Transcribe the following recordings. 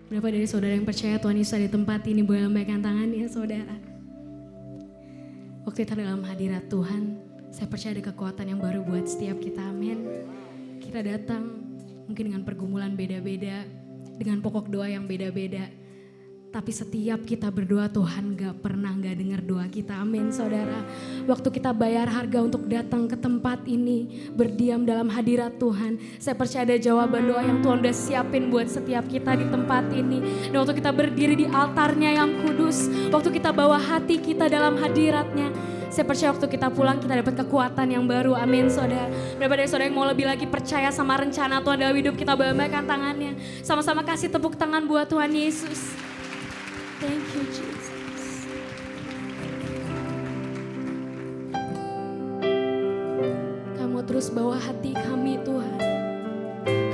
Berapa dari saudara yang percaya Tuhan Yesus ada di tempat ini, boleh lambaikan tangannya saudara. Waktu kita dalam hadirat Tuhan, saya percaya ada kekuatan yang baru buat setiap kita, amin. Kita datang mungkin dengan pergumulan beda-beda, dengan pokok doa yang beda-beda. Tapi setiap kita berdoa Tuhan gak dengar doa kita, amin saudara. Waktu kita bayar harga untuk datang ke tempat ini, berdiam dalam hadirat Tuhan, saya percaya ada jawaban doa yang Tuhan udah siapin buat setiap kita di tempat ini. Dan waktu kita berdiri di altarnya yang kudus, waktu kita bawa hati kita dalam hadiratnya, saya percaya waktu kita pulang kita dapat kekuatan yang baru, amin saudara. Berapa dari saudara yang mau lebih lagi percaya sama rencana Tuhan dalam hidup kita, lambaikan tangannya. Sama-sama kasih tepuk tangan buat Tuhan Yesus. Thank you Jesus. Kamu terus bawa hati kami Tuhan.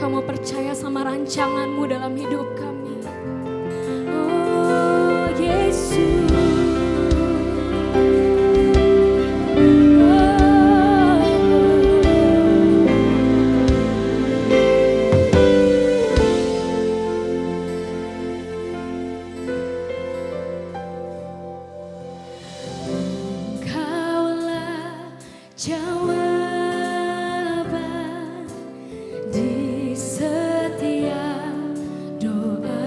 Kamu percaya sama rancangan-Mu dalam hidup kami. Oh Yesus. Jawaban di setiap doa.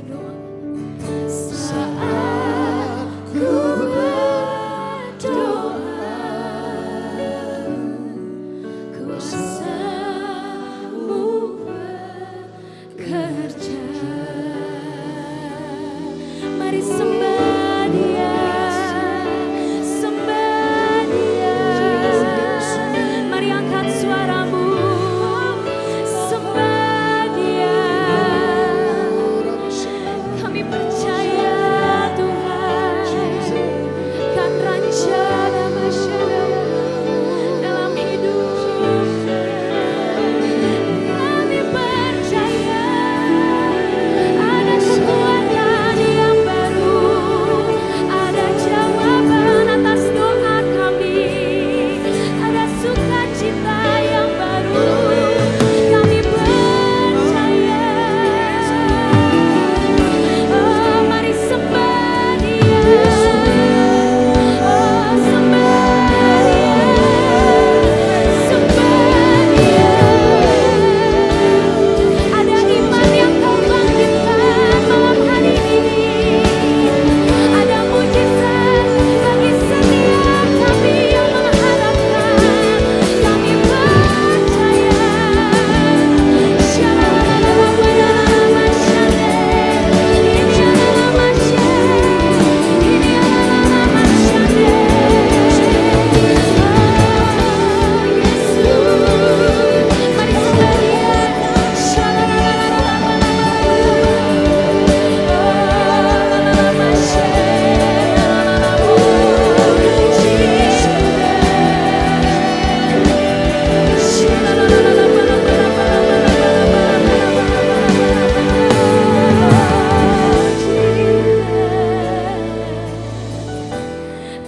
berdoa. Saat ku berdoa, kuasa-Mu bekerja. Mari sembah Dia, sembah Dia. Mari angkat suaramu, sembah Dia. Kami percaya Tuhan kan rencana dalam hidup. Kami percaya ada kekuatan yang baru, ada jawaban atas doa kami, ada sukacita yang baru. Kami percaya. Oh, mari sembah Dia. Oh, sembah Dia. Sembah Dia. Ada iman yang Kau bangkitkan malam hari ini. Ada mujizat bagi setiap kami yang mengharapkan. Kami percaya.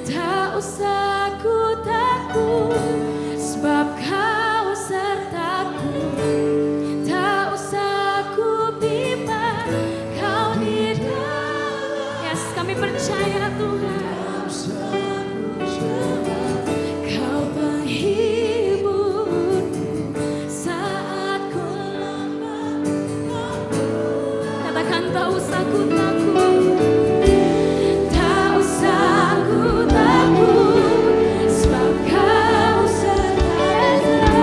Tak usah ku takut, sebab Kau sertaku. Tak usah ku bimbang, Kau di dalam. Yes, kami percaya Tuhan. Kau penghiburku saat ku lemah. Katakan tak usah ku takut. Tak usah ku takut, sebab Kau serta.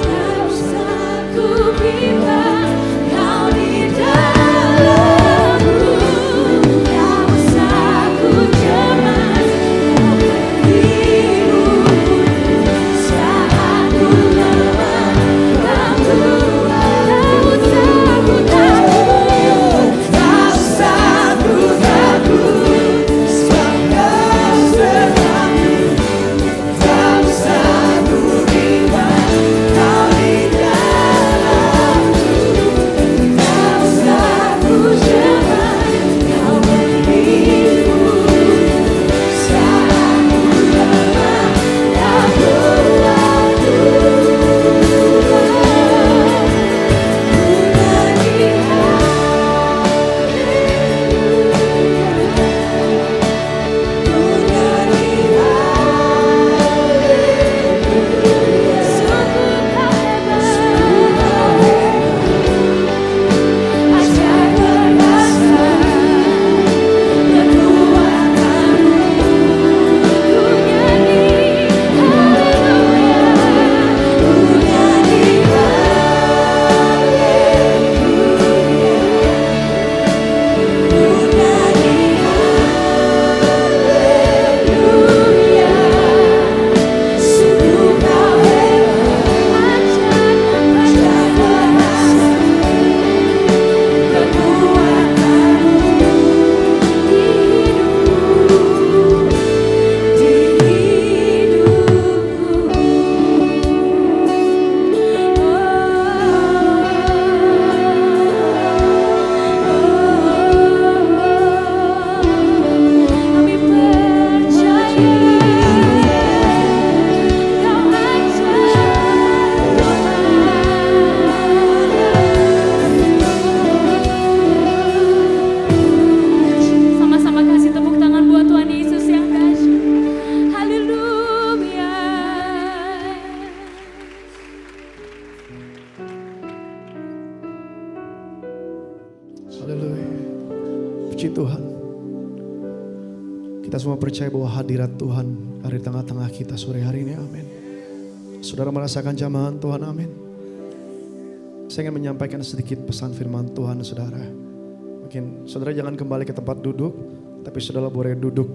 Tak usah ku bimbang, Kau di dalamku. Tak usah ku cemas, Kau Puji Tuhan. Kita semua percaya bahwa hadirat Tuhan ada di tengah-tengah kita sore hari ini. Amin. Saudara merasakan jamahan Tuhan. Amin. Saya ingin menyampaikan sedikit pesan firman Tuhan, saudara. Mungkin saudara jangan kembali ke tempat duduk, tapi saudara boleh duduk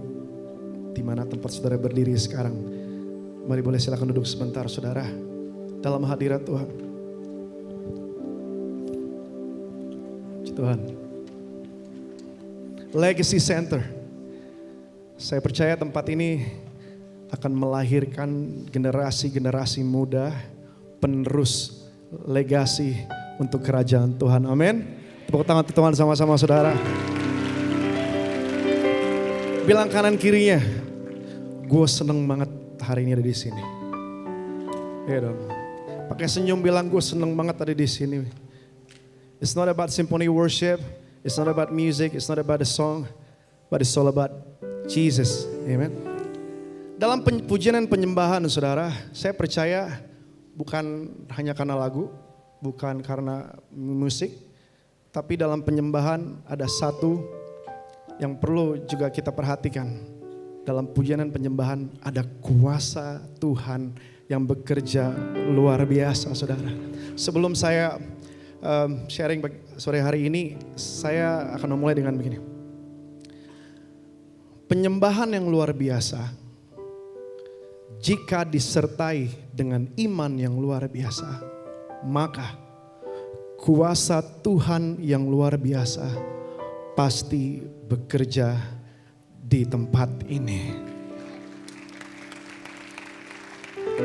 di mana tempat saudara berdiri sekarang. Mari boleh silakan duduk sebentar, saudara, dalam hadirat Tuhan. Puji Tuhan. Legacy Center. Saya percaya tempat ini akan melahirkan generasi-generasi muda penerus legasi untuk kerajaan Tuhan. Amin. Tepuk tangan Tuhan sama-sama, saudara. Bilang kanan kirinya, gue seneng banget hari ini ada di sini. Iya dong. Pakai senyum bilang, gue seneng banget ada di sini. It's not about symphony worship. It's not about music, it's not about the song, but it's all about Jesus. Amen. Dalam pujian dan penyembahan, saudara, saya percaya bukan hanya karena lagu, bukan karena musik, tapi dalam penyembahan ada satu yang perlu juga kita perhatikan. Dalam pujian dan penyembahan ada kuasa Tuhan yang bekerja luar biasa, saudara. Sebelum saya sharing sore hari ini, saya akan memulai dengan begini. Penyembahan yang luar biasa, jika disertai dengan iman yang luar biasa, maka kuasa Tuhan yang luar biasa pasti bekerja di tempat ini.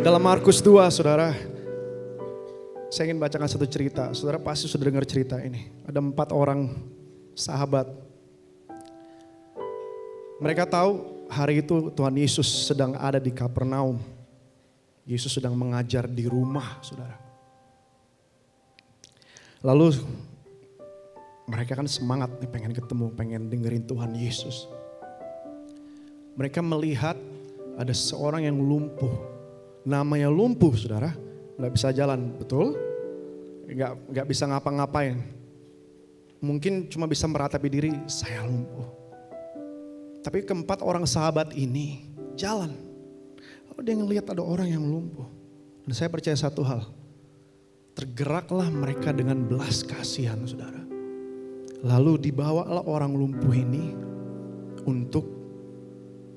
Dalam Markus 2, saudara, saya ingin bacakan satu cerita. Saudara pasti sudah dengar cerita ini. Ada 4 orang sahabat. Mereka tahu hari itu Tuhan Yesus sedang ada di Kapernaum. Yesus sedang mengajar di rumah, saudara. Lalu mereka kan semangat nih, pengen ketemu, pengen dengerin Tuhan Yesus. Mereka melihat ada seorang yang lumpuh. Namanya lumpuh, saudara. Gak bisa jalan, betul? Gak bisa ngapa-ngapain. Mungkin cuma bisa meratapi diri, saya lumpuh. Tapi keempat orang sahabat ini jalan. Lalu dia ngelihat ada orang yang lumpuh. Dan saya percaya satu hal. Tergeraklah mereka dengan belas kasihan, saudara. Lalu dibawalah orang lumpuh ini untuk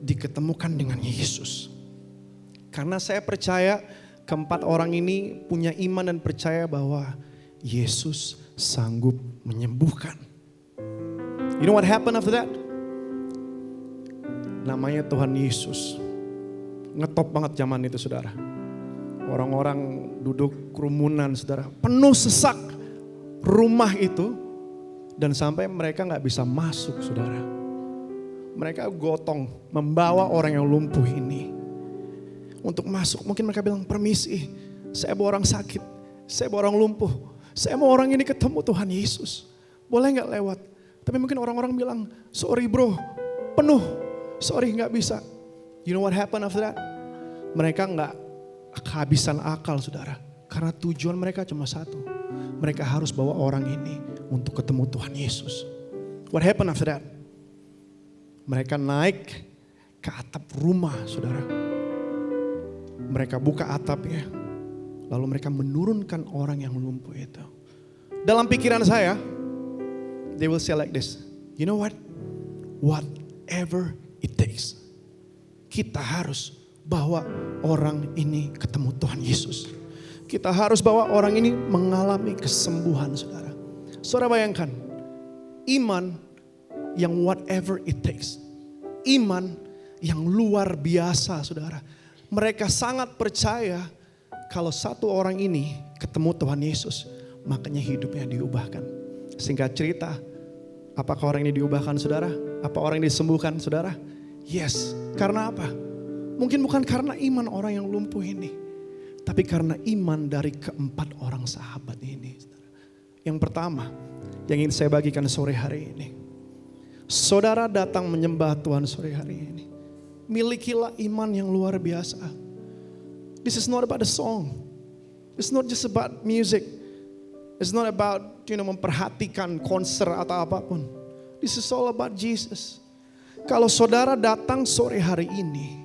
diketemukan dengan Yesus. Karena saya percaya keempat orang ini punya iman dan percaya bahwa Yesus sanggup menyembuhkan. You know what happened after that? Namanya Tuhan Yesus. Ngetop banget zaman itu, saudara. Orang-orang duduk kerumunan, saudara. Penuh sesak rumah itu. Dan sampai mereka gak bisa masuk, saudara. Mereka gotong membawa orang yang lumpuh ini untuk masuk. Mungkin mereka bilang, permisi, saya bawa orang sakit, saya bawa orang lumpuh, saya mau orang ini ketemu Tuhan Yesus, boleh gak lewat? Tapi mungkin orang-orang bilang, sorry bro, penuh, sorry gak bisa. You know what happened after that? Mereka gak kehabisan akal, saudara. Karena tujuan mereka cuma satu. Mereka harus bawa orang ini untuk ketemu Tuhan Yesus. What happened after that? Mereka naik ke atap rumah, saudara. Mereka buka atapnya, lalu mereka menurunkan orang yang lumpuh itu. Dalam pikiran saya, they will say like this, you know what? Whatever it takes. Kita harus bawa orang ini ketemu Tuhan Yesus. Kita harus bawa orang ini mengalami kesembuhan, saudara. Saudara bayangkan, iman yang whatever it takes. Iman yang luar biasa, saudara. Mereka sangat percaya kalau satu orang ini ketemu Tuhan Yesus, makanya hidupnya diubahkan. Singkat cerita, apakah orang ini diubahkan, saudara? Apa orang ini disembuhkan, saudara? Yes. Karena apa? Mungkin bukan karena iman orang yang lumpuh ini, tapi karena iman dari keempat orang sahabat ini. Yang pertama, yang ingin saya bagikan sore hari ini. Saudara datang menyembah Tuhan sore hari ini. Milikilah iman yang luar biasa. This is not about the song. It's not just about music. It's not about memperhatikan konser atau apapun. This is all about Jesus. Kalau saudara datang sore hari ini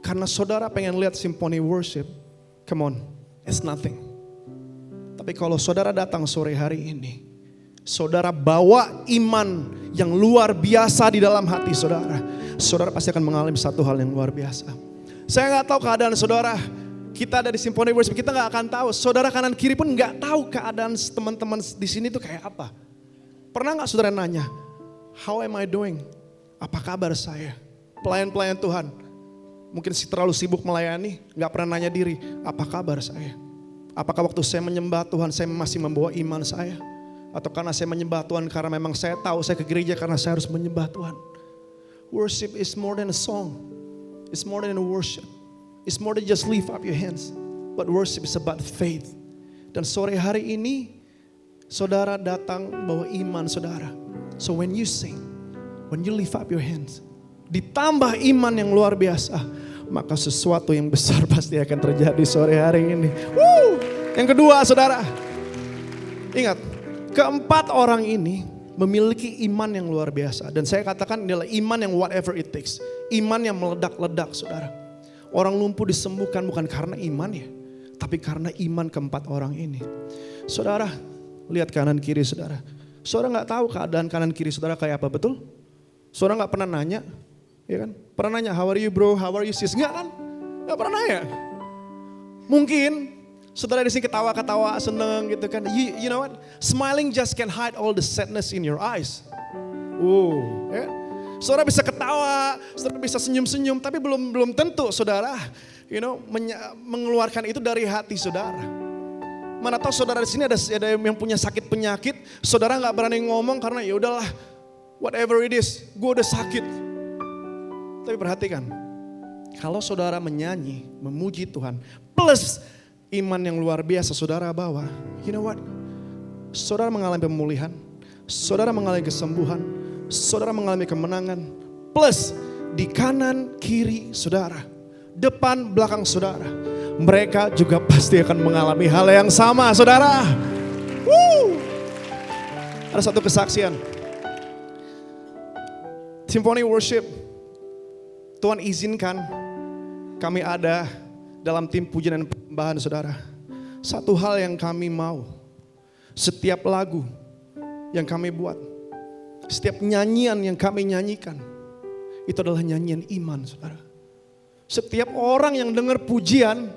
karena saudara pengen lihat symphony worship, come on, it's nothing. Tapi kalau saudara datang sore hari ini, saudara bawa iman yang luar biasa di dalam hati saudara, saudara pasti akan mengalami satu hal yang luar biasa. Saya nggak tahu keadaan saudara, kita ada di symphony worship, kita nggak akan tahu. Saudara kanan kiri pun nggak tahu keadaan teman-teman di sini tuh kayak apa. Pernah nggak saudara nanya, how am I doing? Apa kabar saya? Pelayan-pelayan Tuhan, mungkin terlalu sibuk melayani, nggak pernah nanya diri, apa kabar saya? Apakah waktu saya menyembah Tuhan, saya masih membawa iman saya? Atau karena saya menyembah Tuhan karena memang saya tahu saya ke gereja karena saya harus menyembah Tuhan? Worship is more than a song. It's more than a worship. It's more than just lift up your hands. But worship is about faith. Dan sore hari ini, saudara datang bawa iman saudara. So when you sing, when you lift up your hands, ditambah iman yang luar biasa, maka sesuatu yang besar pasti akan terjadi sore hari ini. Woo! Yang kedua saudara, ingat, keempat orang ini memiliki iman yang luar biasa. Dan saya katakan adalah iman yang whatever it takes. Iman yang meledak-ledak saudara. Orang lumpuh disembuhkan bukan karena imannya, tapi karena iman keempat orang ini. Saudara, lihat kanan kiri saudara. Saudara gak tahu keadaan kanan kiri saudara kayak apa, betul? Saudara gak pernah nanya, ya kan? Pernah nanya, how are you bro, how are you sis? Enggak kan? Gak pernah nanya. Mungkin saudara di sini ketawa-ketawa, seneng gitu kan. You know what? Smiling just can hide all the sadness in your eyes. Ya. Saudara bisa ketawa, saudara bisa senyum-senyum, tapi belum tentu saudara, mengeluarkan itu dari hati saudara. Mana tahu saudara di sini ada yang punya sakit penyakit, saudara nggak berani ngomong karena ya udahlah, whatever it is, gue udah sakit. Tapi perhatikan, kalau saudara menyanyi, memuji Tuhan, plus iman yang luar biasa saudara bawa, you know what? Saudara mengalami pemulihan, saudara mengalami kesembuhan, saudara mengalami kemenangan, plus di kanan kiri saudara, depan belakang saudara, mereka juga pasti akan mengalami hal yang sama saudara. Ada satu kesaksian, Symphony Worship, Tuhan izinkan kami ada dalam tim pujian dan penyembahan saudara. Satu hal yang kami mau, setiap lagu yang kami buat, setiap nyanyian yang kami nyanyikan, itu adalah nyanyian iman saudara. Setiap orang yang dengar pujian,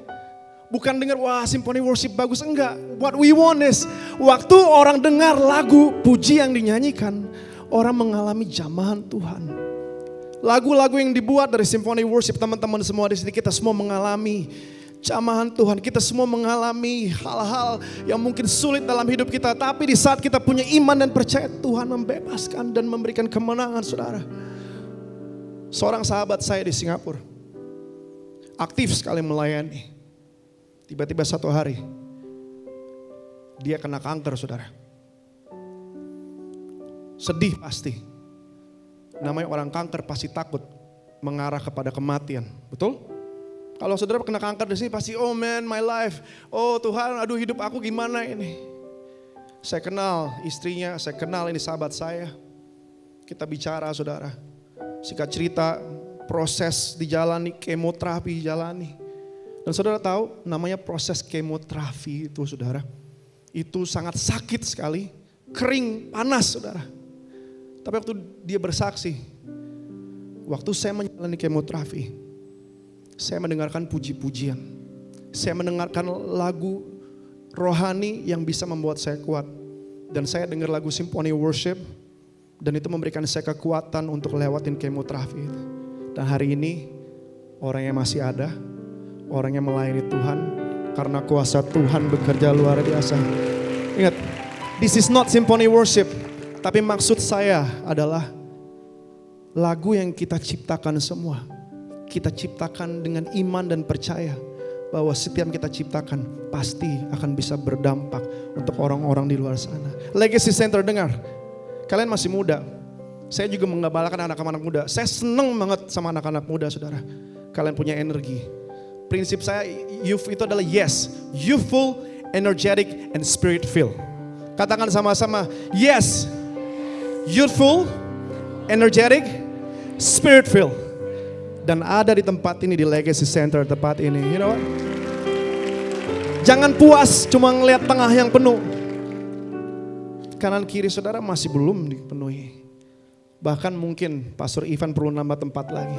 bukan dengar wah symphony worship bagus, enggak. What we want is, waktu orang dengar lagu puji yang dinyanyikan, orang mengalami jamahan Tuhan. Lagu-lagu yang dibuat dari symphony worship, teman-teman semua di sini, kita semua mengalami jamahan Tuhan. Kita semua mengalami hal-hal yang mungkin sulit dalam hidup kita. Tapi di saat kita punya iman dan percaya, Tuhan membebaskan dan memberikan kemenangan saudara. Seorang sahabat saya di Singapura, aktif sekali melayani. Tiba-tiba satu hari, dia kena kanker saudara. Sedih pasti. Namanya orang kanker pasti takut mengarah kepada kematian, betul? Kalau saudara kena kanker di sini pasti, oh man, my life, oh Tuhan, aduh hidup aku gimana ini? Saya kenal istrinya, saya kenal ini sahabat saya. Kita bicara saudara, singkat cerita, proses dijalani, kemoterapi dijalani. Dan saudara tahu namanya proses kemoterapi itu saudara, itu sangat sakit sekali, kering, panas saudara. Tapi waktu dia bersaksi, waktu saya menjalani kemoterapi, saya mendengarkan puji-pujian. Saya mendengarkan lagu rohani yang bisa membuat saya kuat. Dan saya dengar lagu symphony worship, dan itu memberikan saya kekuatan untuk lewatin kemoterapi itu. Dan hari ini, orang yang masih ada, orang yang melayani Tuhan, karena kuasa Tuhan bekerja luar biasa. Ingat, this is not symphony worship. Tapi maksud saya adalah lagu yang kita ciptakan semua, kita ciptakan dengan iman dan percaya bahwa setiap kita ciptakan pasti akan bisa berdampak untuk orang-orang di luar sana. Legacy Center, dengar, kalian masih muda. Saya juga mengembalakan anak-anak muda. Saya senang banget sama anak-anak muda saudara. Kalian punya energi. Prinsip saya youth itu adalah yes, youthful, energetic, and spirit filled. Katakan sama-sama, yes, youthful, energetic, spirit filled. Dan ada di tempat ini, di Legacy Center tempat ini. You know what? Jangan puas cuma ngelihat tengah yang penuh. Kanan kiri saudara masih belum dipenuhi. Bahkan mungkin Pastor Ivan perlu nambah tempat lagi.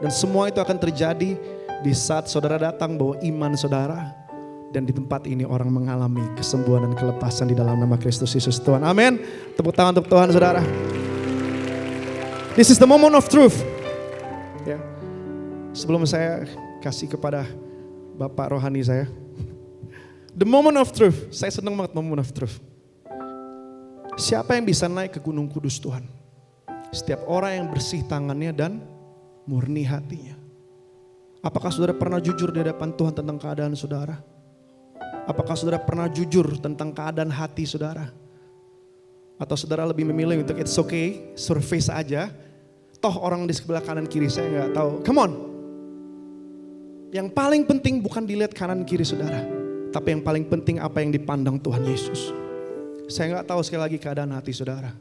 Dan semua itu akan terjadi di saat saudara datang bawa iman saudara. Dan di tempat ini orang mengalami kesembuhan dan kelepasan di dalam nama Kristus Yesus Tuhan. Amin. Tepuk tangan untuk Tuhan saudara. This is the moment of truth. Ya. Sebelum saya kasih kepada Bapak rohani saya. The moment of truth. Saya senang banget moment of truth. Siapa yang bisa naik ke Gunung Kudus Tuhan? Setiap orang yang bersih tangannya dan murni hatinya. Apakah saudara pernah jujur di hadapan Tuhan tentang keadaan saudara? Apakah saudara pernah jujur tentang keadaan hati saudara? Atau saudara lebih memilih untuk it's okay, surface aja. Toh orang di sebelah kanan kiri saya nggak tahu. Come on. Yang paling penting bukan dilihat kanan kiri saudara. Tapi yang paling penting apa yang dipandang Tuhan Yesus. Saya nggak tahu sekali lagi keadaan hati saudara.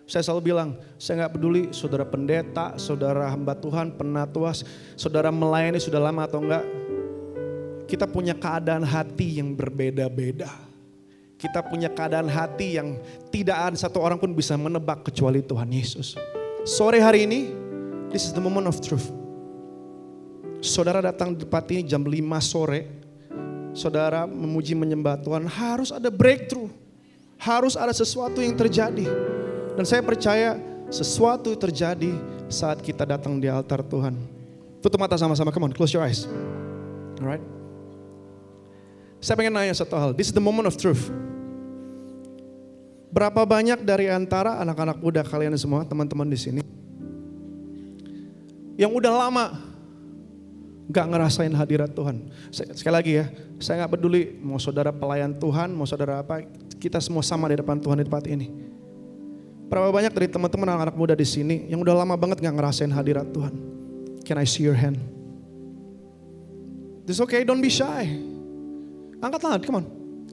Saya selalu bilang, saya nggak peduli saudara pendeta, saudara hamba Tuhan, penatua, saudara melayani sudah lama atau enggak. Kita punya keadaan hati yang berbeda-beda. Kita punya keadaan hati yang tidak ada satu orang pun bisa menebak kecuali Tuhan Yesus. Sore hari ini, this is the moment of truth. Saudara datang di tempat ini jam 5 sore, saudara memuji menyembah Tuhan, harus ada breakthrough. Harus ada sesuatu yang terjadi. Dan saya percaya sesuatu terjadi saat kita datang di altar Tuhan. Tutup mata sama-sama, come on, close your eyes. Alright. Saya pengen nanya satu hal, this is the moment of truth. Berapa banyak dari antara anak-anak muda kalian semua, teman-teman di sini, yang udah lama gak ngerasain hadirat Tuhan? Sekali lagi ya, saya gak peduli mau saudara pelayan Tuhan, mau saudara apa, kita semua sama di depan Tuhan di tempat ini. Berapa banyak dari teman-teman anak-anak muda di sini yang udah lama banget gak ngerasain hadirat Tuhan? Can I see your hand? It's okay, don't be shy. Angkat tangan, come on.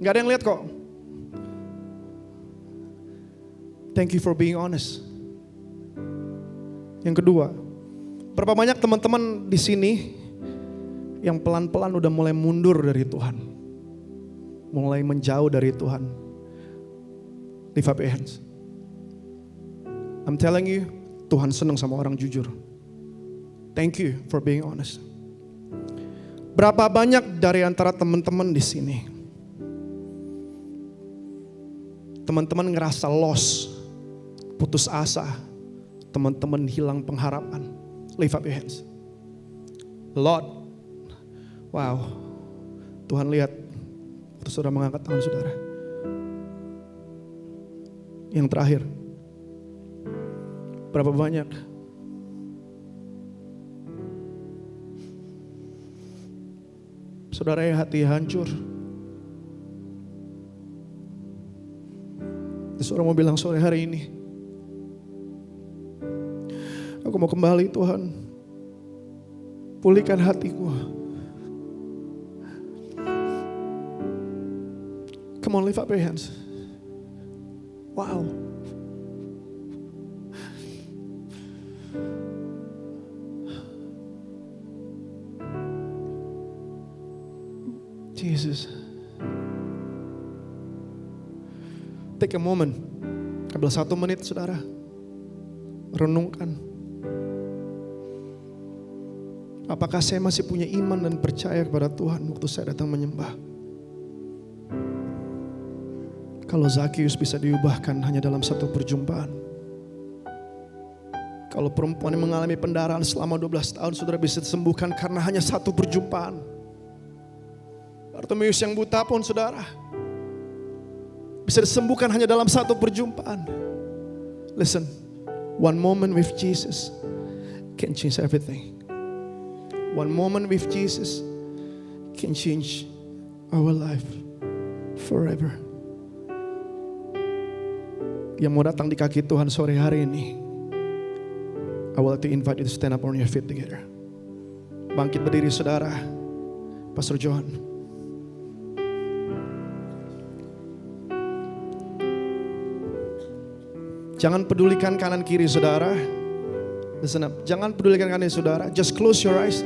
Gak ada yang lihat kok. Thank you for being honest. Yang kedua, berapa banyak teman-teman di sini yang pelan-pelan udah mulai mundur dari Tuhan, mulai menjauh dari Tuhan? Lift up your hands. I'm telling you, Tuhan senang sama orang jujur. Thank you for being honest. Berapa banyak dari antara teman-teman di sini, teman-teman ngerasa lost, putus asa, teman-teman hilang pengharapan? Lift up your hands. Lord, wow, Tuhan lihat waktu saudara mengangkat tangan saudara. Yang terakhir, berapa banyak saudara yang hati hancur? Seorang mau bilang sore hari ini, aku mau kembali Tuhan, pulihkan hatiku. Come on, lift up your hands. Wow. Jesus. Take a moment. Ambil 1 menit saudara. Renungkan. Apakah saya masih punya iman dan percaya kepada Tuhan waktu saya datang menyembah? Kalau Zakius bisa diubahkan hanya dalam 1 perjumpaan. Kalau perempuan yang mengalami pendarahan selama 12 tahun saudara bisa disembuhkan karena hanya 1 perjumpaan. Bartimeus yang buta pun saudara bisa disembuhkan hanya dalam 1 perjumpaan. Listen, one moment with Jesus can change everything. One moment with Jesus can change our life forever. Yang mau datang di kaki Tuhan sore hari ini, I would like to invite you to stand up on your feet together. Bangkit berdiri saudara. Pastor Johan. Jangan pedulikan kanan kiri saudara. Listen up. Jangan pedulikan kanan kiri saudara. Just close your eyes.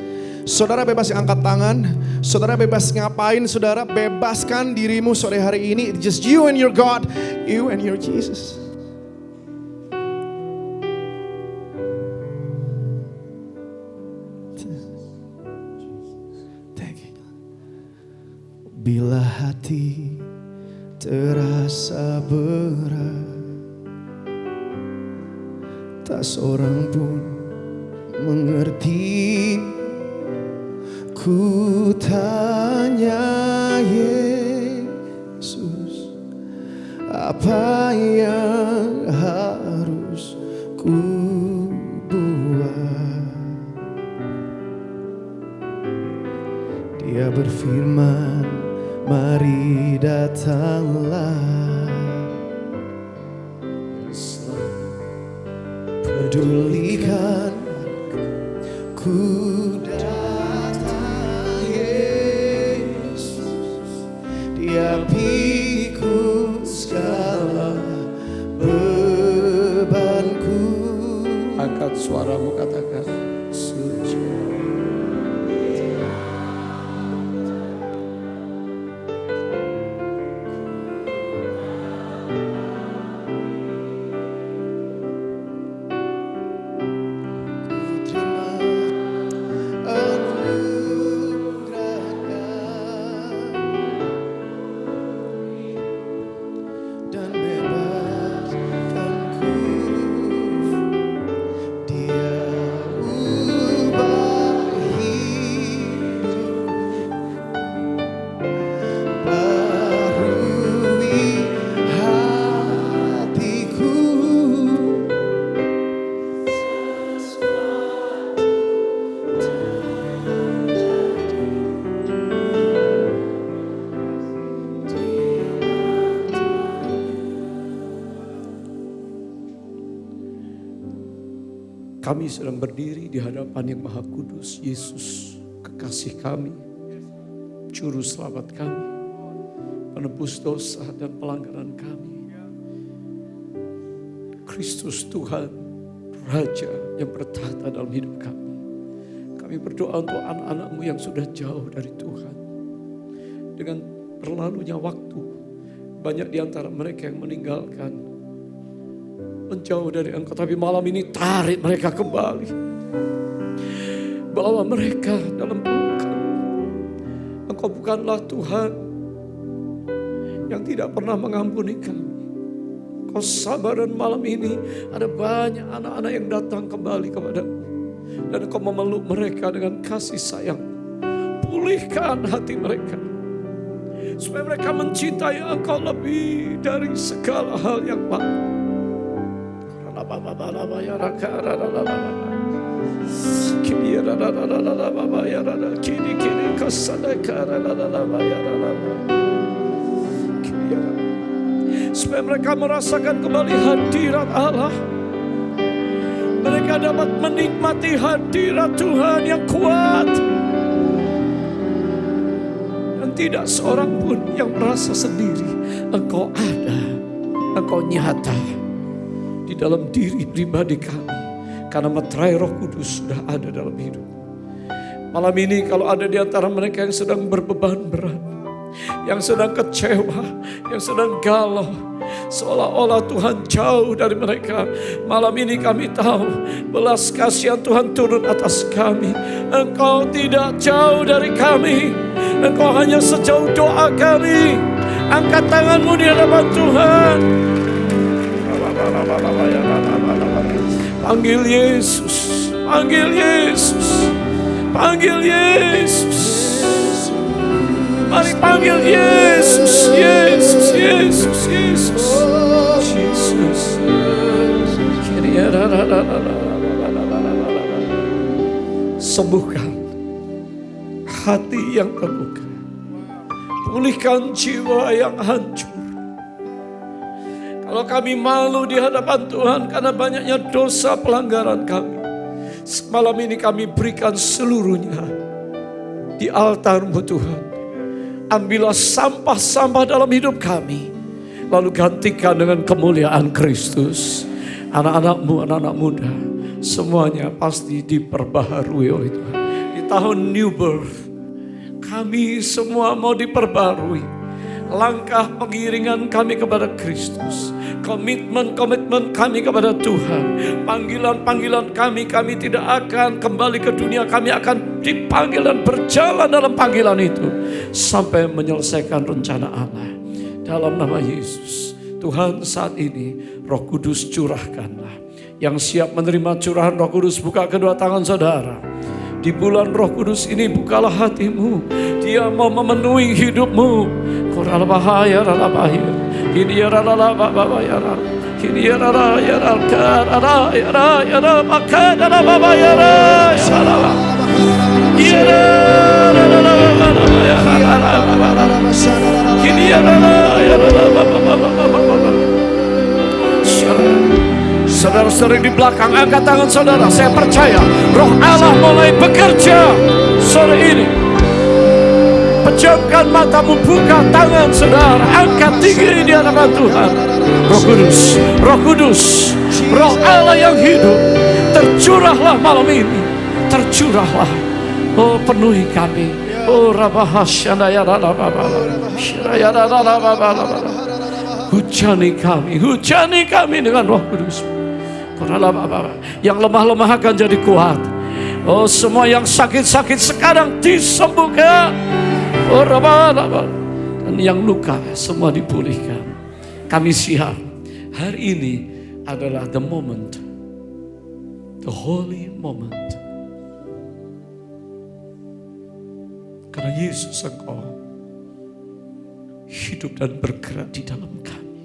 Saudara bebas angkat tangan. Saudara bebas ngapain saudara. Bebaskan dirimu sore hari ini. It's just you and your God. You and your Jesus. Bila hati terasa berat, tak seorang pun mengerti. Ku tanya Yesus, apa yang harus ku buat? Dia berfirman, mari datanglah, pedulikan ku datang Yesus. Dia pikul segala bebanku. Angkat suaramu, katakan suci. Kami sedang berdiri di hadapan yang Maha Kudus, Yesus, kekasih kami, Juru Selamat kami, penebus dosa dan pelanggaran kami. Kristus Tuhan, Raja yang bertahta dalam hidup kami. Kami berdoa untuk anak-anak-Mu yang sudah jauh dari Tuhan. Dengan berlalunya waktu, banyak di antara mereka yang meninggalkan, menjauh dari Engkau, tapi malam ini tarik mereka kembali. Bawa mereka dalam pelukan. Engkau bukanlah Tuhan yang tidak pernah mengampuni kami. Kau sabar, dan malam ini ada banyak anak-anak yang datang kembali kepadamu. Dan Engkau memeluk mereka dengan kasih sayang. Pulihkan hati mereka, supaya mereka mencintai Engkau lebih dari segala hal yang baik. Supaya mereka merasakan kembali hadirat Allah. Mereka dapat menikmati hadirat Tuhan yang kuat. Dan tidak seorang pun yang merasa sendiri. Engkau ada, Engkau nyata di dalam diri pribadi kami, karena meterai Roh Kudus sudah ada dalam hidup. Malam ini kalau ada di antara mereka yang sedang berbeban berat, yang sedang kecewa, yang sedang galau, seolah-olah Tuhan jauh dari mereka, malam ini kami tahu belas kasihan Tuhan turun atas kami. Engkau tidak jauh dari kami, Engkau hanya sejauh doa kami. Angkat tanganmu di hadapan Tuhan. Panggil Yesus, panggil Yesus, panggil Yesus. Mari panggil Yesus, Yesus, Yesus, Yesus, Yesus. Sembuhkan hati yang terluka, pulihkan jiwa yang hancur. Kalau kami malu di hadapan Tuhan karena banyaknya dosa pelanggaran kami, malam ini kami berikan seluruhnya di altar-Mu Tuhan. Ambillah sampah-sampah dalam hidup kami, lalu gantikan dengan kemuliaan Kristus. Anak-anakmu, anak-anak muda, semuanya pasti diperbaharui oleh Tuhan. Di tahun new birth, kami semua mau diperbarui. Langkah pengiringan kami kepada Kristus, komitmen kami kepada Tuhan, panggilan kami tidak akan kembali ke dunia. Kami akan dipanggil dan berjalan dalam panggilan itu sampai menyelesaikan rencana Allah. Dalam nama Yesus, Tuhan, saat ini Roh Kudus curahkanlah. Yang siap menerima curahan Roh Kudus, buka kedua tangan saudara. Di bulan Roh Kudus ini bukalah hatimu. Dia mau memenuhi hidupmu. Koral bahaya rala bahaya. Ini rala bahaya. Ini rala ya rala ya rala maka rala bahaya rala. Ini rala ini rala ya rala. Saudara-saudara di belakang, angkat tangan saudara. Saya percaya Roh Allah mulai bekerja sore ini. Pejamkan matamu, buka tangan saudara, angkat tinggi di hadapan Tuhan. Roh Kudus, Roh Kudus, Roh Allah yang hidup, tercurahlah malam ini, tercurahlah. Oh, penuhi kami. Oh, rabahasyana hujani kami dengan Roh Kudus. Yang lemah-lemah akan jadi kuat. Oh, semua yang sakit-sakit sekarang disembuhkan. Oh, dan yang luka semua dipulihkan. Kami siap. Hari ini adalah the moment, the holy moment. Karena Yesus Engkau hidup dan bergerak di dalam kami.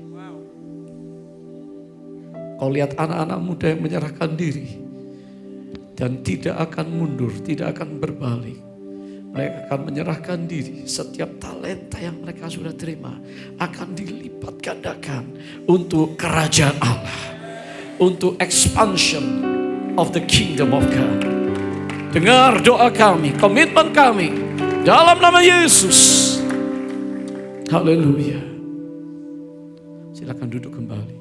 Kau lihat anak-anak muda yang menyerahkan diri dan tidak akan mundur, tidak akan berbalik. Mereka akan menyerahkan diri. Setiap talenta yang mereka sudah terima akan dilipat gandakan untuk kerajaan Allah, untuk expansion of the kingdom of God. Dengar doa kami, komitmen kami dalam nama Yesus. Haleluya. Silakan duduk kembali.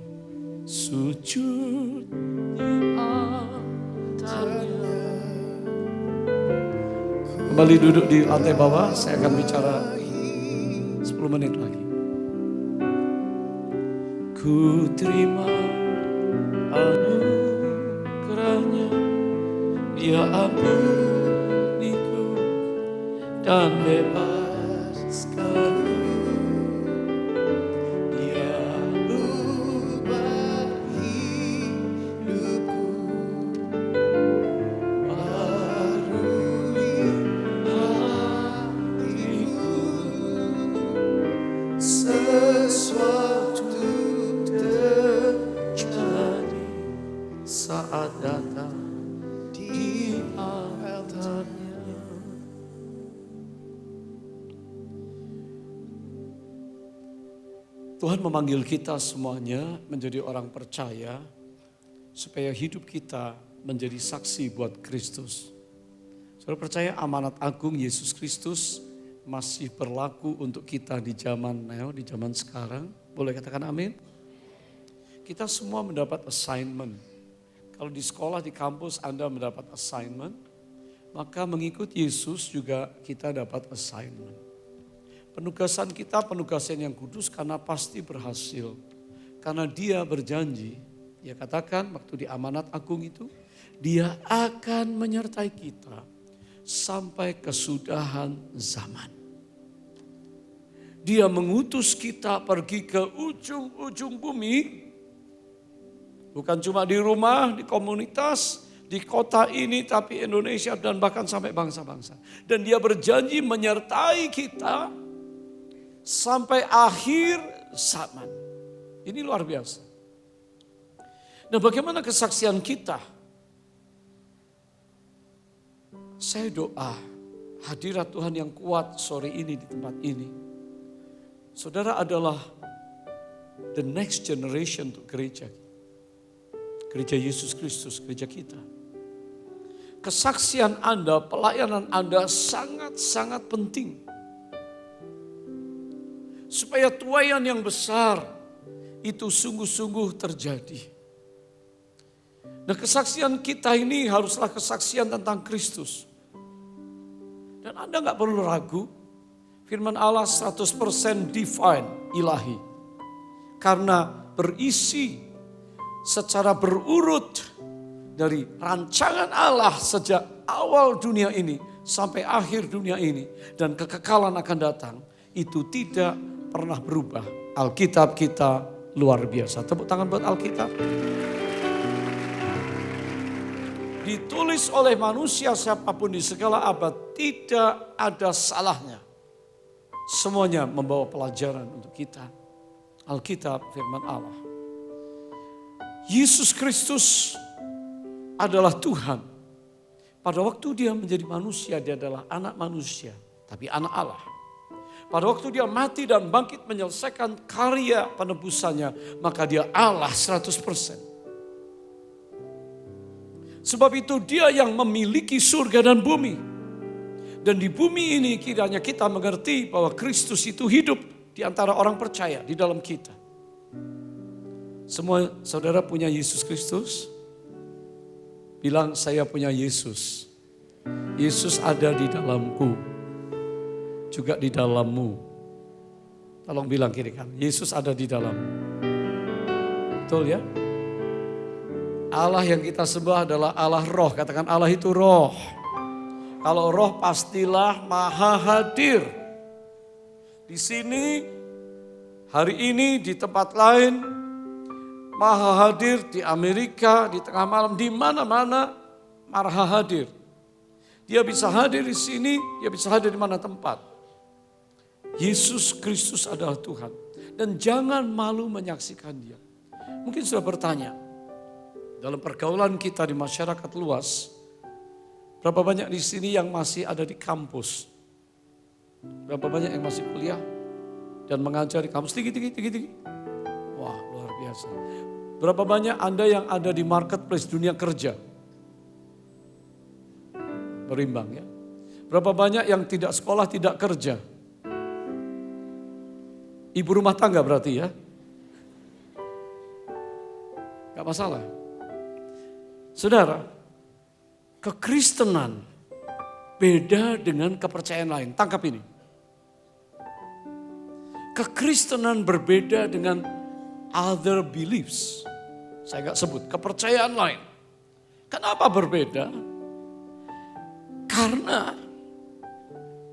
Sujud di altarnya. Kembali duduk di lantai bawah. Saya akan bicara 10 menit lagi. Ku terima anugerahnya, Dia ampuniku dan bebaskan. Tuhan memanggil kita semuanya menjadi orang percaya supaya hidup kita menjadi saksi buat Kristus. Saudara percaya amanat agung Yesus Kristus masih berlaku untuk kita di zaman now, di zaman sekarang? Boleh katakan amin? Kita semua mendapat assignment. Kalau di sekolah, di kampus Anda mendapat assignment, maka mengikut Yesus juga kita dapat assignment. Penugasan kita penugasan yang kudus karena pasti berhasil. Karena Dia berjanji, Dia katakan waktu di amanat agung itu, Dia akan menyertai kita sampai kesudahan zaman. Dia mengutus kita pergi ke ujung-ujung bumi. Bukan cuma di rumah, di komunitas, di kota ini, tapi Indonesia dan bahkan sampai bangsa-bangsa. Dan Dia berjanji menyertai kita sampai akhir zaman. Ini luar biasa. Nah, bagaimana kesaksian kita? Saya doa hadirat Tuhan yang kuat sore ini di tempat ini. Saudara adalah the next generation untuk gereja. Gereja Yesus Kristus, gereja kita. Kesaksian Anda, pelayanan Anda sangat-sangat penting. Supaya tuaian yang besar itu sungguh-sungguh terjadi. Nah, kesaksian kita ini haruslah kesaksian tentang Kristus. Dan Anda nggak perlu ragu, firman Allah 100% divine, ilahi. Karena berisi secara berurut dari rancangan Allah sejak awal dunia ini sampai akhir dunia ini. Dan kekekalan akan datang, itu tidak pernah berubah. Alkitab kita luar biasa. Tepuk tangan buat Alkitab. Ditulis oleh manusia siapapun di segala abad, tidak ada salahnya. Semuanya membawa pelajaran untuk kita. Alkitab firman Allah. Yesus Kristus adalah Tuhan. Pada waktu dia menjadi manusia, dia adalah anak manusia, tapi anak Allah. Pada waktu dia mati dan bangkit menyelesaikan karya penebusannya, maka dia Allah 100%. Sebab itu dia yang memiliki surga dan bumi. Dan di bumi ini kiranya kita mengerti bahwa Kristus itu hidup di antara orang percaya di dalam kita. Semua saudara punya Yesus Kristus? Bilang saya punya Yesus. Yesus ada di dalamku. Juga di dalammu. Tolong bilang kiri kanan. Yesus ada di dalam. Betul ya? Allah yang kita sembah adalah Allah roh. Katakan Allah itu roh. Kalau roh pastilah maha hadir. Di sini, hari ini, di tempat lain, maha hadir di Amerika, di tengah malam, di mana-mana maha hadir. Dia bisa hadir di sini, dia bisa hadir di mana tempat. Yesus Kristus adalah Tuhan. Dan jangan malu menyaksikan dia. Mungkin sudah bertanya, dalam pergaulan kita di masyarakat luas, berapa banyak di sini yang masih ada di kampus? Berapa banyak yang masih kuliah dan mengajar di kampus? Tinggi. Wah, luar biasa. Berapa banyak Anda yang ada di marketplace dunia kerja? Berimbang ya. Berapa banyak yang tidak sekolah, tidak kerja? Ibu rumah tangga berarti ya? Gak masalah. Saudara, kekristenan beda dengan kepercayaan lain. Tangkap ini. Kekristenan berbeda dengan other beliefs. Saya gak sebut, kepercayaan lain. Kenapa berbeda? Karena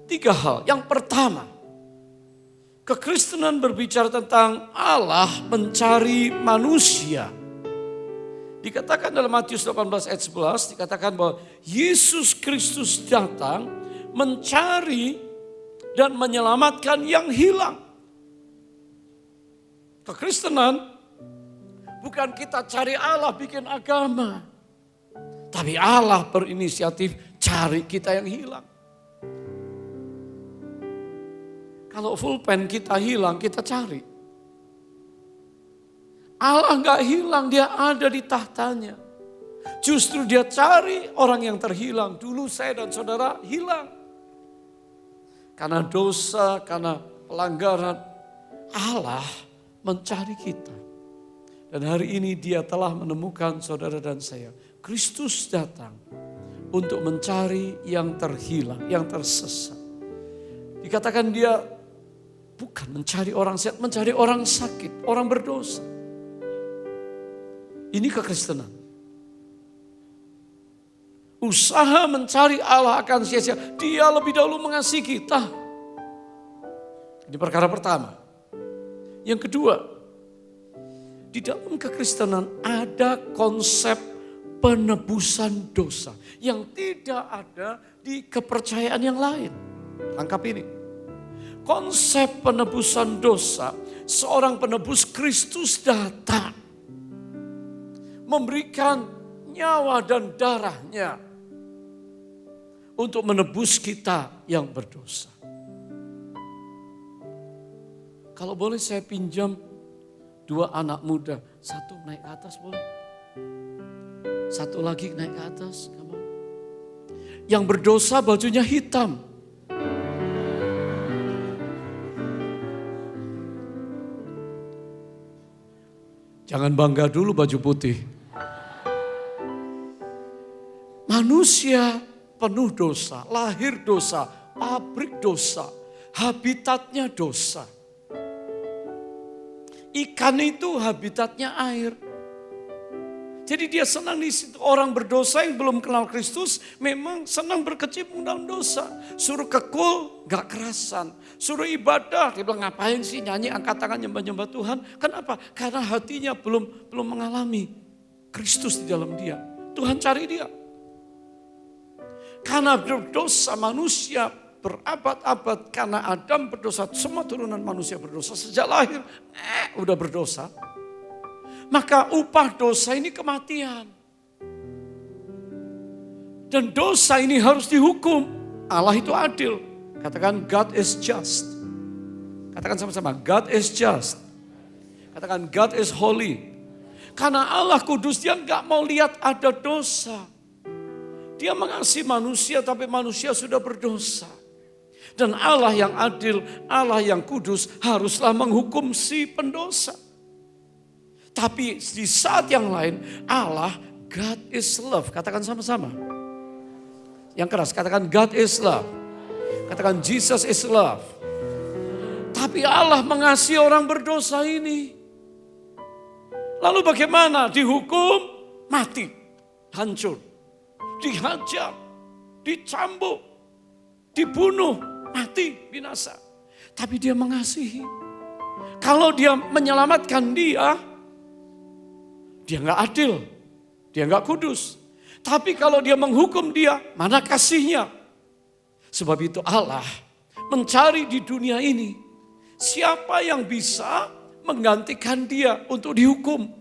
3 hal. Yang pertama, kekristenan berbicara tentang Allah mencari manusia. Dikatakan dalam Matius 18 ayat 11, dikatakan bahwa Yesus Kristus datang mencari dan menyelamatkan yang hilang. Kekristenan bukan kita cari Allah bikin agama. Tapi Allah berinisiatif cari kita yang hilang. Kalau pulpen kita hilang, kita cari. Allah gak hilang, dia ada di tahtanya. Justru dia cari orang yang terhilang. Dulu saya dan saudara hilang. Karena dosa, karena pelanggaran. Allah mencari kita. Dan hari ini dia telah menemukan saudara dan saya. Kristus datang untuk mencari yang terhilang, yang tersesat. Dikatakan dia bukan mencari orang sehat, mencari orang sakit, orang berdosa. Ini kekristenan. Usaha mencari Allah akan sia-sia. Dia lebih dahulu mengasihi kita. Ini perkara pertama. Yang kedua, di dalam kekristenan ada konsep penebusan dosa yang tidak ada di kepercayaan yang lain. Tangkap ini. Konsep penebusan dosa, seorang penebus Kristus datang memberikan nyawa dan darahnya untuk menebus kita yang berdosa. Kalau boleh saya pinjam 2 anak muda, 1 naik ke atas boleh? 1 lagi naik ke atas, come on. Yang berdosa bajunya hitam. Jangan bangga dulu baju putih. Manusia penuh dosa, lahir dosa, pabrik dosa, habitatnya dosa. Ikan itu habitatnya air. Jadi dia senang di situ. Orang berdosa yang belum kenal Kristus memang senang berkecimpung dalam dosa. Suruh kekul gak kerasan. Suruh ibadah, dia bilang ngapain sih nyanyi angkat tangan nyembah-nyembah Tuhan. Kenapa? Karena hatinya belum mengalami Kristus di dalam dia. Tuhan cari dia. Karena berdosa manusia berabad-abad, karena Adam berdosa, semua turunan manusia berdosa sejak lahir, udah berdosa. Maka upah dosa ini kematian. Dan dosa ini harus dihukum. Allah itu adil. Katakan God is just. Katakan sama-sama, God is just. Katakan God is holy. Karena Allah kudus, dia gak mau lihat ada dosa. Dia mengasihi manusia, tapi manusia sudah berdosa. Dan Allah yang adil, Allah yang kudus haruslah menghukum si pendosa. Tapi di saat yang lain, Allah, God is love. Katakan sama-sama. Yang keras, katakan God is love. Katakan Jesus is love. Tapi Allah mengasihi orang berdosa ini. Lalu bagaimana? Dihukum, mati, hancur. Dihajar, dicambuk, dibunuh, mati, binasa. Tapi dia mengasihi. Kalau dia menyelamatkan dia gak adil, dia gak kudus. Tapi kalau dia menghukum dia, mana kasihnya? Sebab itu Allah mencari di dunia ini siapa yang bisa menggantikan dia untuk dihukum.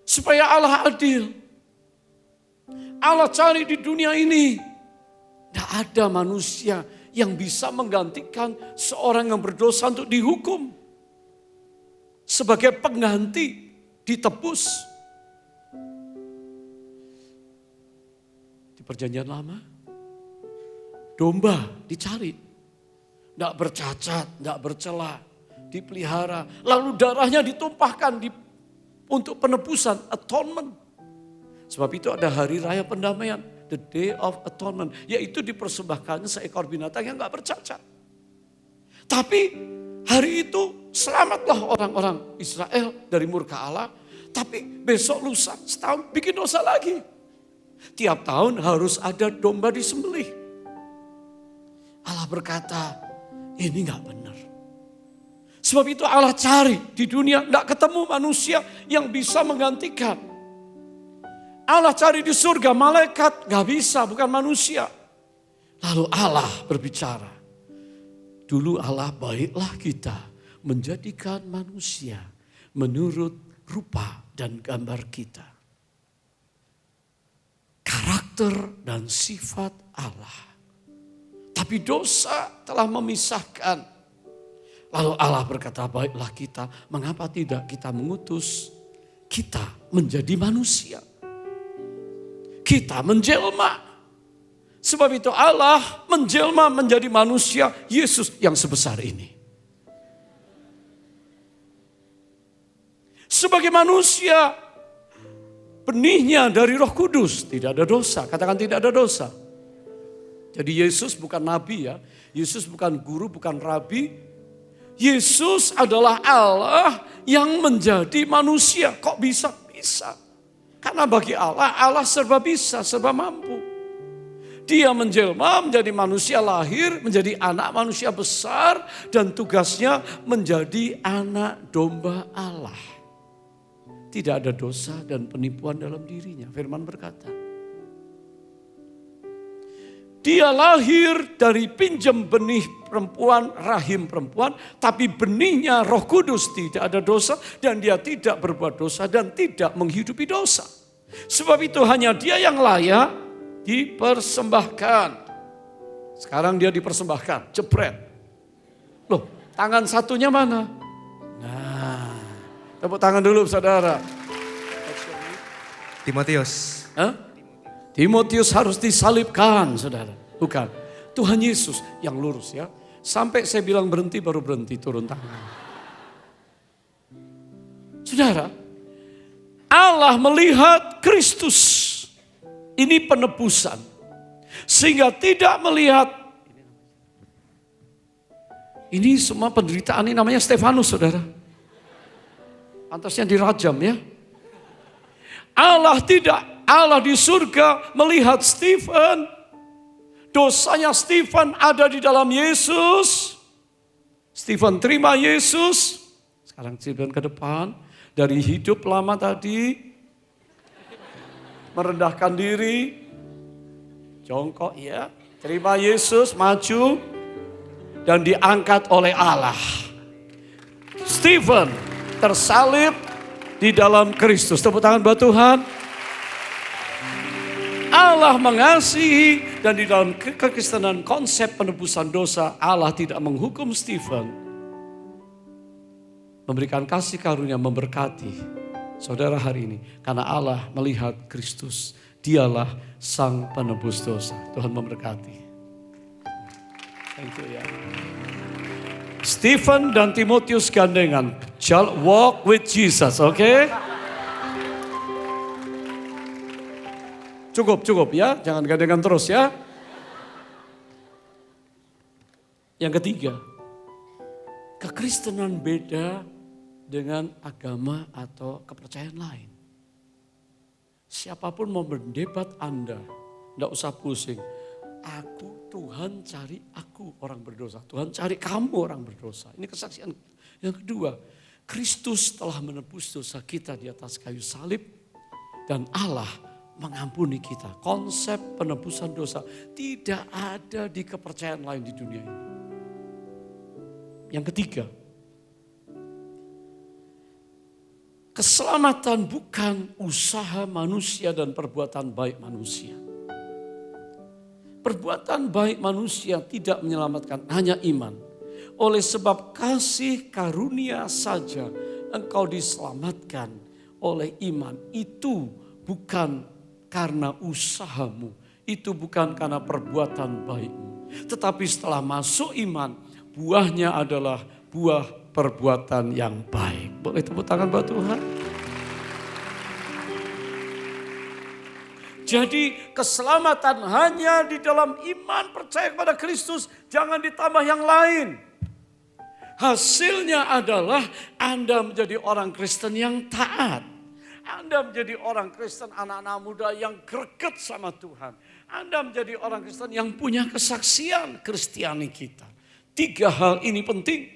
Supaya Allah adil. Allah cari di dunia ini. Tidak ada manusia yang bisa menggantikan seorang yang berdosa untuk dihukum. Sebagai pengganti, ditebus. Di perjanjian lama, domba dicari. Tidak bercacat, tidak bercela, dipelihara. Lalu darahnya ditumpahkan untuk penebusan, atonement. Sebab itu ada hari raya pendamaian, the day of atonement. Yaitu dipersembahkannya seekor binatang yang gak bercacat. Tapi hari itu selamatlah orang-orang Israel dari murka Allah. Tapi besok lusa setahun bikin dosa lagi. Tiap tahun harus ada domba disembelih. Allah berkata, ini gak benar. Sebab itu Allah cari di dunia, gak ketemu manusia yang bisa menggantikan. Allah cari di surga, malaikat gak bisa, bukan manusia. Lalu Allah berbicara. Dulu Allah baiklah kita menjadikan manusia menurut rupa dan gambar kita. Karakter dan sifat Allah. Tapi dosa telah memisahkan. Lalu Allah berkata, baiklah kita, mengapa tidak kita mengutus kita menjadi manusia. Kita menjelma. Sebab itu Allah menjelma menjadi manusia Yesus yang sebesar ini. Sebagai manusia, benihnya dari Roh Kudus, tidak ada dosa. Katakan tidak ada dosa. Jadi Yesus bukan nabi ya. Yesus bukan guru, bukan rabi. Yesus adalah Allah yang menjadi manusia. Kok bisa? Bisa. Karena bagi Allah, Allah serba bisa, serba mampu. Dia menjelma menjadi manusia lahir, menjadi anak manusia besar. Dan tugasnya menjadi anak domba Allah. Tidak ada dosa dan penipuan dalam dirinya. Firman berkata. Dia lahir dari pinjam benih perempuan, rahim perempuan. Tapi benihnya Roh Kudus, tidak ada dosa. Dan dia tidak berbuat dosa dan tidak menghidupi dosa. Sebab itu hanya dia yang layak dipersembahkan. Sekarang dia dipersembahkan, jepret. Loh, tangan satunya mana? Nah, tepuk tangan dulu saudara. Timotius. Hah? Timotius harus disalibkan, saudara. Bukan. Tuhan Yesus yang lurus ya. Sampai saya bilang berhenti baru berhenti, turun tangan. Saudara, Allah melihat Kristus. Ini penebusan. Sehingga tidak melihat. Ini semua penderitaan ini namanya Stefanus, saudara. Pantasnya dirajam ya. Allah di surga melihat Stephen. Dosanya Stephen ada di dalam Yesus. Stephen terima Yesus. Sekarang Stephen ke depan. Dari hidup lama tadi. Merendahkan diri. Jongkok ya. Terima Yesus, maju. Dan diangkat oleh Allah. Stephen tersalib di dalam Kristus. Tepuk tangan buat Tuhan. Allah mengasihi dan di dalam kekristenan konsep penebusan dosa, Allah tidak menghukum Stephen. Memberikan kasih karunia, memberkati saudara hari ini. Karena Allah melihat Kristus. Dialah sang penebus dosa. Tuhan memberkati. Thank you ya. Stephen dan Timotius gandengan. Walk with Jesus, oke? Okay? Cukup ya, jangan gandengan terus ya. Yang ketiga, kekristenan beda dengan agama atau kepercayaan lain. Siapapun mau berdebat Anda, enggak usah pusing. Tuhan cari aku orang berdosa. Tuhan cari kamu orang berdosa. Ini kesaksian. Yang kedua, Kristus telah menebus dosa kita di atas kayu salib. Dan Allah mengampuni kita. Konsep penebusan dosa tidak ada di kepercayaan lain di dunia ini. Yang ketiga, keselamatan bukan usaha manusia dan perbuatan baik manusia. Perbuatan baik manusia tidak menyelamatkan, hanya iman. Oleh sebab kasih karunia saja engkau diselamatkan oleh iman. Itu bukan karena usahamu, itu bukan karena perbuatan baikmu. Tetapi setelah masuk iman, buahnya adalah buah perbuatan yang baik. Boleh tepuk tangan buat Tuhan? Jadi keselamatan hanya di dalam iman percaya kepada Kristus. Jangan ditambah yang lain. Hasilnya adalah Anda menjadi orang Kristen yang taat. Anda menjadi orang Kristen anak-anak muda yang greget sama Tuhan. Anda menjadi orang Kristen yang punya kesaksian Kristiani kita. 3 hal ini penting.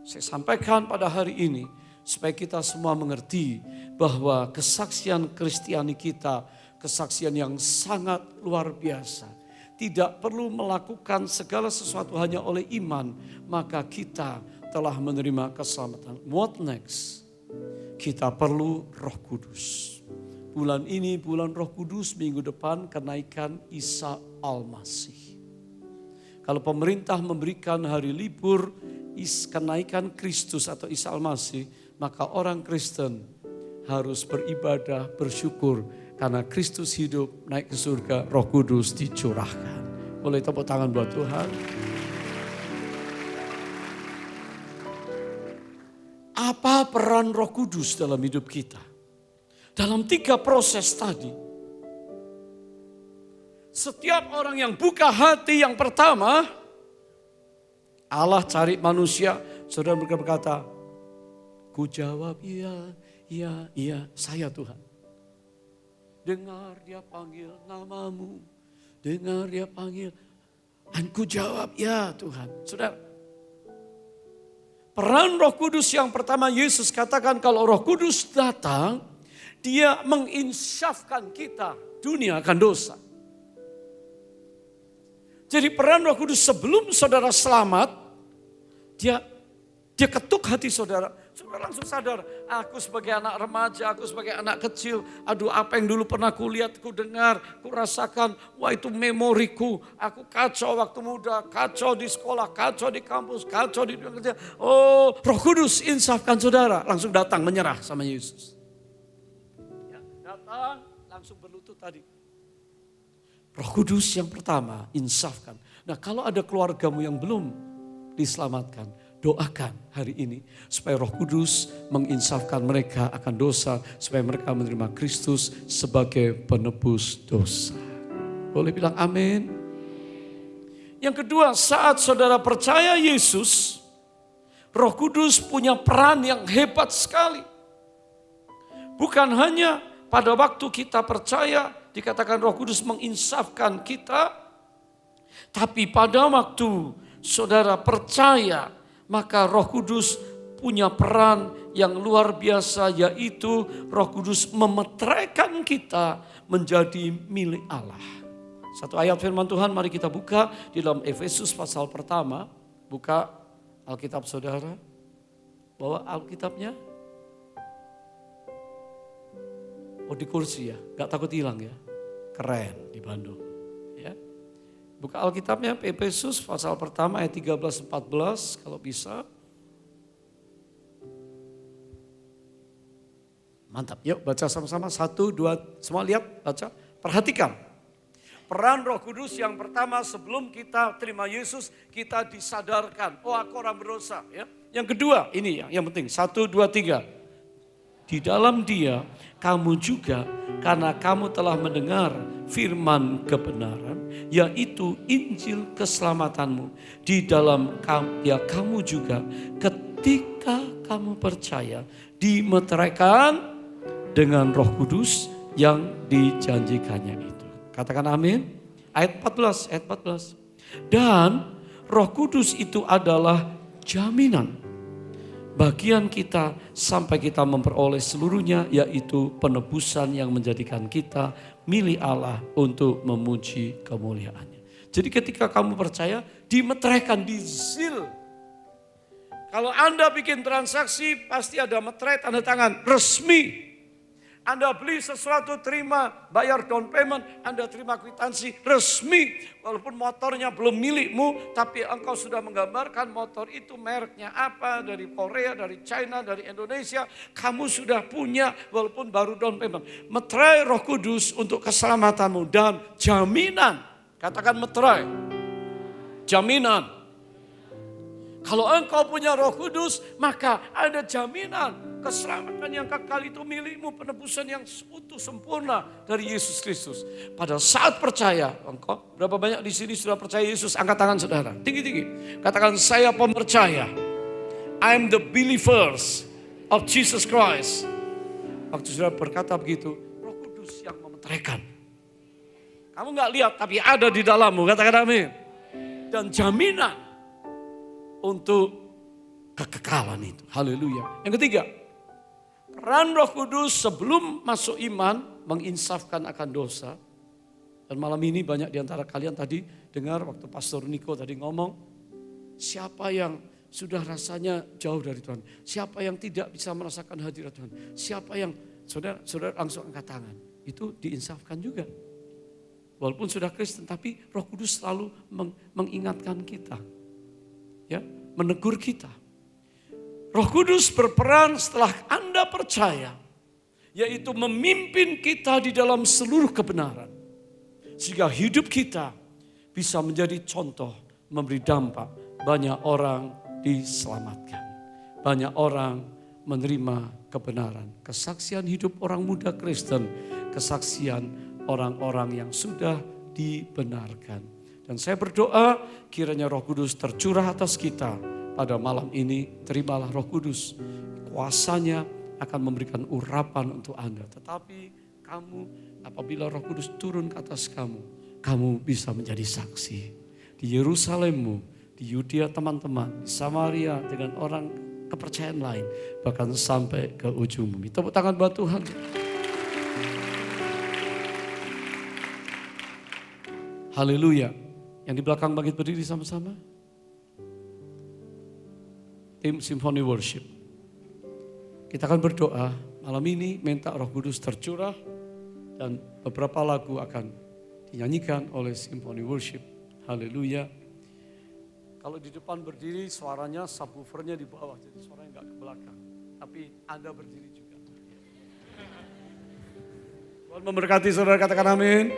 Saya sampaikan pada hari ini supaya kita semua mengerti bahwa kesaksian Kristiani kita kesaksian yang sangat luar biasa. Tidak perlu melakukan segala sesuatu hanya oleh iman. Maka kita telah menerima keselamatan. What next? Kita perlu Roh Kudus. Bulan ini bulan Roh Kudus, minggu depan kenaikan Isa Al-Masih. Kalau pemerintah memberikan hari libur kenaikan Kristus atau Isa Al-Masih, maka orang Kristen harus beribadah, bersyukur. Karena Kristus hidup, naik ke surga, Roh Kudus dicurahkan. Boleh tepuk tangan buat Tuhan. Apa peran Roh Kudus dalam hidup kita? Dalam 3 proses tadi. Setiap orang yang buka hati yang pertama, Allah cari manusia, saudara berkata, ku jawab iya, saya Tuhan. Dengar dia panggil namamu, dengar dia panggil, dan ku jawab ya Tuhan. Saudara, peran Roh Kudus yang pertama Yesus katakan kalau Roh Kudus datang, dia menginsyafkan kita, dunia akan dosa. Jadi peran Roh Kudus sebelum saudara selamat, dia ketuk hati saudara. Saudara langsung sadar, aku sebagai anak remaja, aku sebagai anak kecil, aduh apa yang dulu pernah ku lihat, ku dengar, ku rasakan, wah itu memoriku. Aku kacau waktu muda, kacau di sekolah, kacau di kampus, kacau di dunia kerja. Oh, Roh Kudus insafkan saudara, langsung datang menyerah sama Yesus. Ya, datang langsung berlutut tadi. Roh Kudus yang pertama insafkan. Nah kalau ada keluargamu yang belum diselamatkan, doakan hari ini supaya Roh Kudus menginsafkan mereka akan dosa, supaya mereka menerima Kristus sebagai penebus dosa. Boleh bilang amin? Yang kedua, saat saudara percaya Yesus, Roh Kudus punya peran yang hebat sekali. Bukan hanya pada waktu kita percaya dikatakan Roh Kudus menginsafkan kita, tapi pada waktu saudara percaya, maka Roh Kudus punya peran yang luar biasa, yaitu Roh Kudus memeteraikan kita menjadi milik Allah. Satu ayat firman Tuhan mari kita buka di dalam Efesus pasal pertama. Buka Alkitab saudara. Bawa Alkitabnya. Oh di kursi ya, gak takut hilang ya. Keren di Bandung. Ya. Buka Alkitabnya Efesus pasal pertama ayat 13-14 kalau bisa. Mantap, yuk baca sama-sama. 1, 2, semua lihat, baca. Perhatikan. Peran Roh Kudus yang pertama sebelum kita terima Yesus, kita disadarkan. Oh aku orang berdosa. Ya. Yang kedua, ini yang penting. 1, 2, 3. Di dalam Dia kamu juga karena kamu telah mendengar firman kebenaran, yaitu Injil keselamatanmu. Di dalam kamu juga ketika kamu percaya dimeteraikan dengan Roh Kudus yang dijanjikannya itu. Katakan amin. Ayat 14. Dan Roh Kudus itu adalah jaminan bagian kita sampai kita memperoleh seluruhnya, yaitu penebusan yang menjadikan kita milik Allah untuk memuji kemuliaannya. Jadi ketika kamu percaya, dimeteraikan, dizil. Kalau Anda bikin transaksi, pasti ada meterai, tanda tangan, resmi. Anda beli sesuatu, terima, bayar down payment, Anda terima kwitansi, resmi. Walaupun motornya belum milikmu, tapi engkau sudah menggambarkan motor itu mereknya apa, dari Korea, dari China, dari Indonesia. Kamu sudah punya, walaupun baru down payment. Meterai Roh Kudus untuk keselamatanmu dan jaminan. Katakan meterai, jaminan. Kalau engkau punya Roh Kudus, maka ada jaminan. Keselamatan yang kekal itu milikmu, penebusan yang utuh sempurna dari Yesus Kristus. Pada saat percaya, engkau berapa banyak di sini sudah percaya Yesus? Angkat tangan saudara, tinggi-tinggi. Katakan saya pemercaya. I'm the believers of Jesus Christ. Waktu saudara berkata begitu, Roh Kudus yang memeteraikan. Kamu gak lihat tapi ada di dalammu, katakan amin. Dan jaminan untuk kekekalan itu. Haleluya. Yang ketiga, peran Roh Kudus sebelum masuk iman menginsafkan akan dosa. Dan malam ini banyak di antara kalian tadi dengar waktu Pastor Niko tadi ngomong, siapa yang sudah rasanya jauh dari Tuhan, siapa yang tidak bisa merasakan hadirat Tuhan, siapa yang saudara langsung angkat tangan, itu diinsafkan juga. Walaupun sudah Kristen, tapi Roh Kudus selalu mengingatkan kita, ya, menegur kita. Roh Kudus berperan setelah Anda percaya, yaitu memimpin kita di dalam seluruh kebenaran. Sehingga hidup kita bisa menjadi contoh, memberi dampak. Banyak orang diselamatkan. Banyak orang menerima kebenaran. Kesaksian hidup orang muda Kristen, kesaksian orang-orang yang sudah dibenarkan. Dan saya berdoa kiranya Roh Kudus tercurah atas kita. Pada malam ini terimalah Roh Kudus. Kuasanya akan memberikan urapan untuk Anda. Tetapi kamu apabila Roh Kudus turun ke atas kamu, kamu bisa menjadi saksi. Di Yerusalemmu, di Yudea teman-teman, di Samaria dengan orang kepercayaan lain. Bahkan sampai ke ujung bumi. Tepuk tangan buat Tuhan. Haleluya. Yang di belakang bangkit berdiri sama-sama. Tim Symphony Worship. Kita akan berdoa malam ini minta Roh Kudus tercurah dan beberapa lagu akan dinyanyikan oleh Symphony Worship. Haleluya. Kalau di depan berdiri suaranya subwoofernya di bawah jadi suaranya enggak ke belakang. Tapi Anda berdiri juga. Tuhan memberkati saudara, katakan amin.